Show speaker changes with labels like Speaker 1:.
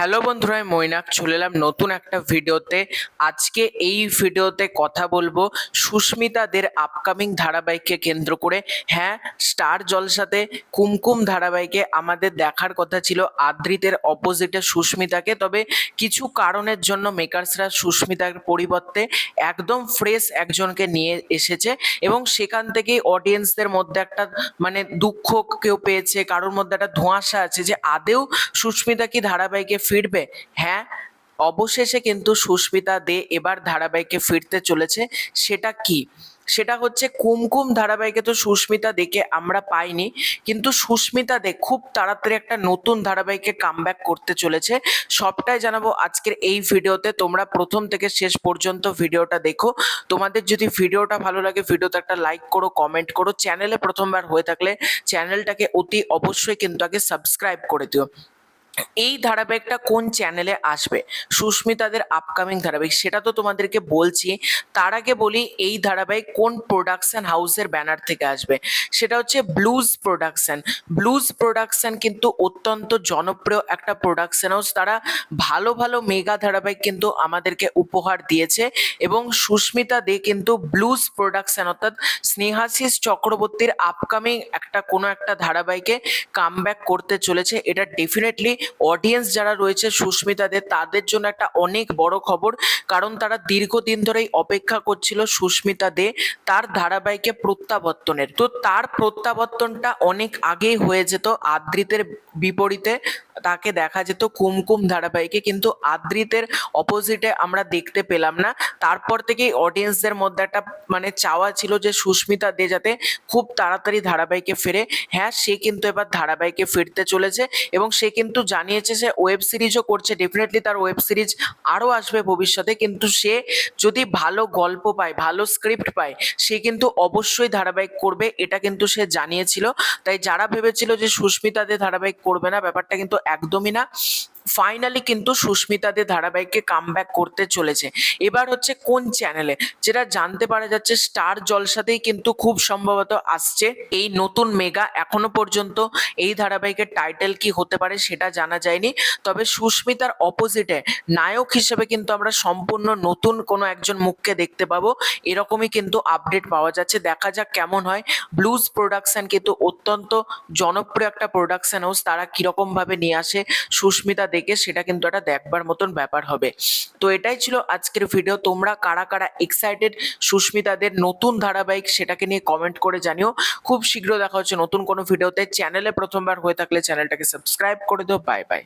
Speaker 1: Hello বন্ধুরা, আমি মৈনাক চলে এলাম নতুন একটা ভিডিওতে। আজকে এই ভিডিওতে কথা বলবো সুস্মিতাদের আপকামিং ধারাবাহিককে কেন্দ্র করে। হ্যাঁ, স্টার জলসাতে কুমকুম ধারাবাহিকে আমাদের দেখার কথা ছিল আদ্রিতের অপোজিটে সুস্মিতাকে, তবে কিছু কারণের জন্য মেকার্সরা সুস্মিতার পরিবর্তে একদম ফ্রেশ একজনকে নিয়ে এসেছে এবং সেখান থেকেই অডিয়েন্সদের মধ্যে একটা দুঃখ কেউ পেয়েছে, কারোর মধ্যে একটা ধোঁয়াশা আছে যে আদেও সুস্মিতা কি ধারাবাহিকে ফিরবে। হ্যাঁ, অবশেষে কিন্তু সুস্মিতা দে এবার ধারাবাহিকে ফিরতে চলেছে। সেটা কি? সেটা হচ্ছে কুমকুম ধারাবাহিকে তো সুস্মিতা দেখে আমরা পাইনি, কিন্তু সুস্মিতা দে খুব তাড়াতাড়ি একটা নতুন ধারাবাহিকে কামব্যাক করতে চলেছে। সবটাই জানাবো আজকের এই ভিডিওতে। তোমরা প্রথম থেকে শেষ পর্যন্ত ভিডিওটা দেখো। তোমাদের যদি ভিডিওটা ভালো লাগে ভিডিওতে একটা লাইক করো, কমেন্ট করো। চ্যানেলে প্রথমবার হয়ে থাকলে চ্যানেলটাকে অতি অবশ্যই কিন্তু আগে সাবস্ক্রাইব করে দিও। এই ধারাবাহিকটা কোন চ্যানেলে আসবে, সুস্মিতাদের আপকামিং ধারাবাহিক, সেটা তো তোমাদেরকে বলছি। তার আগে বলি এই ধারাবাহিক কোন প্রোডাকশন হাউসের ব্যানার থেকে আসবে। সেটা হচ্ছে ব্লুজ প্রোডাকশন। ব্লুজ প্রোডাকশন কিন্তু অত্যন্ত জনপ্রিয় একটা প্রোডাকশন হাউস। তারা ভালো ভালো মেগা ধারাবাহিক কিন্তু আমাদেরকে উপহার দিয়েছে এবং সুস্মিতা দে কিন্তু ব্লুজ প্রোডাকশন অর্থাৎ স্নেহাশিস চক্রবর্তীর আপকামিং কোনো একটা ধারাবাহিকে কামব্যাক করতে চলেছে। এটা ডেফিনেটলি অডিয়েন্স যারা রয়েছে সুস্মিতাদের তাদের জন্য একটা অনেক বড় খবর, কারণ তারা দীর্ঘদিন ধরেই অপেক্ষা করছিল সুস্মিতা দে তার ধারাবাহিকে প্রত্যাবর্তনের। তো তার প্রত্যাবর্তনটা অনেক আগেই হয়ে যেত আদ্রিতের বিপরীতে। তাকে দেখা যেত কুমকুম ধারাবাহিকে, কিন্তু আদ্রিতের অপোজিটে আমরা দেখতে পেলাম না। তারপর থেকেই অডিয়েন্সদের মধ্যে একটা চাওয়া ছিল যে সুস্মিতা দে যাতে খুব তাড়াতাড়ি ধারাবাহিকে ফেরে। হ্যাঁ, সে কিন্তু এবার ধারাবাহিকে ফিরতে চলেছে এবং সে কিন্তু জানিয়েছে সে ওয়েব সিরিজও করছে। ডেফিনেটলি তার ওয়েব সিরিজ আরও আসবে ভবিষ্যতে, কিন্তু সে যদি ভালো গল্প পায়, ভালো স্ক্রিপ্ট পায়, সে কিন্তু অবশ্যই ধারাবাহিক করবে। এটা কিন্তু সে জানিয়েছিল। তাই যারা ভেবেছিল যে সুস্মিতা দে ধারাবাহিক করবে না, ব্যাপারটা কিন্তু একদমই না। ফাইনালি কিন্তু সুস্মিতা দে ধারাবাহিককে কামব্যাক করতে চলেছে। এবার হচ্ছে কোন চ্যানেলে, যেটা জানতে পারা যাচ্ছে স্টার জলসাতেই কিন্তু খুব সম্ভবত আসছে এই নতুন মেগা। এখনো পর্যন্ত এই ধারাবাহিকের টাইটেল কি হতে পারে সেটা জানা যায়নি, তবে সুস্মিতার অপোজিটে নায়ক হিসেবে কিন্তু আমরা সম্পূর্ণ নতুন কোনো একজন মুখকে দেখতে পাবো, এরকমই কিন্তু আপডেট পাওয়া যাচ্ছে। দেখা যাক কেমন হয়। ব্লুজ প্রোডাকশন কিন্তু অত্যন্ত জনপ্রিয় একটা প্রোডাকশন হাউস, তারা কিরকম ভাবে নিয়ে আসে সুস্মিতা দেখে সেটা কিন্তু একটা দেখবার মতন ব্যাপার হবে। তো এটাই ছিল আজকের ভিডিও। তোমরা কারা কারা এক্সাইটেড সুস্মিতাদের নতুন ধারাবাহিক সেটাকে নিয়ে কমেন্ট করে জানিও। খুব শীঘ্র দেখা হচ্ছে নতুন কোনো ভিডিওতে। চ্যানেলে প্রথমবার হয়ে থাকলে চ্যানেলটাকে সাবস্ক্রাইব করে দিও। Bye bye.